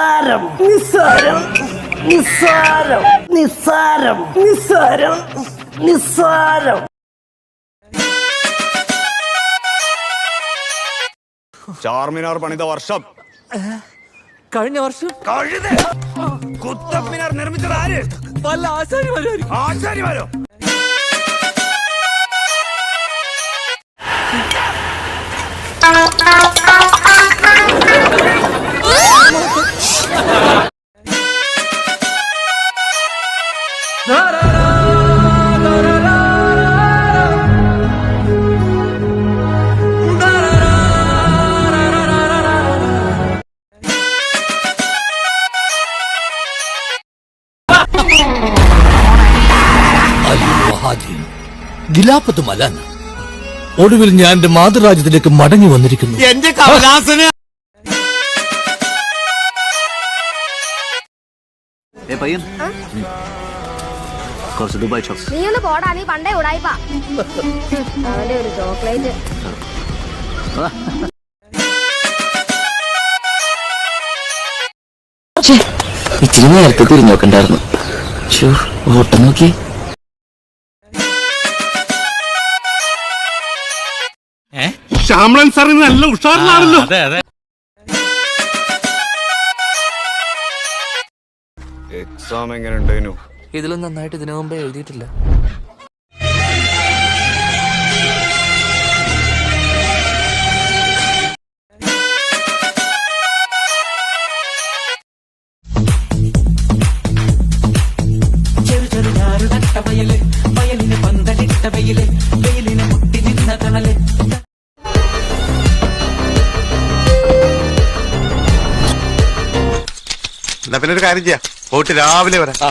നിസ്സാരം നിസ്സാരം നിസ്സാരം നിസ്സാരം നിസ്സാരം നിസ്സാരം. ചാർമിനാർ പണിത വർഷം കഴിഞ്ഞ വർഷം കുത്തബ് മിനാർ നിർമ്മിച്ചത് ആര്? പല ആചാര്യമാരോ? ഖിലാഫത്ത് മലാൻ ഒടുവിൽ ഞാൻ എന്റെ മാതൃരാജ്യത്തിലേക്ക് മടങ്ങി വന്നിരിക്കുന്നു. എന്റെ കമലാസന് കുറച്ച് ദുബായ് ചോക്സ്. നീ ഒന്ന് പോടാ, നീ പണ്ടേ ഉടായിപ്പാ. അവന്റെ ഒരു ചോക്ലേറ്റ്. ഇച്ചിരി നേരത്തെ തിരിഞ്ഞു നോക്കണ്ടായിരുന്നു. ഓട്ടം നോക്കി. ശ്യാമളൻ സാറിന് നല്ല ഉഷാറിലാണല്ലോ. എക്സാം എങ്ങനെ ഉണ്ടായിരുന്നു? ഇതിലും നന്നായിട്ട് ഇതിനു മുമ്പേ എഴുതിയിട്ടില്ല. എന്നാ പിന്നെ ഒരു കാര്യം ചെയ്യാം, പോയിട്ട് രാവിലെ വരാം.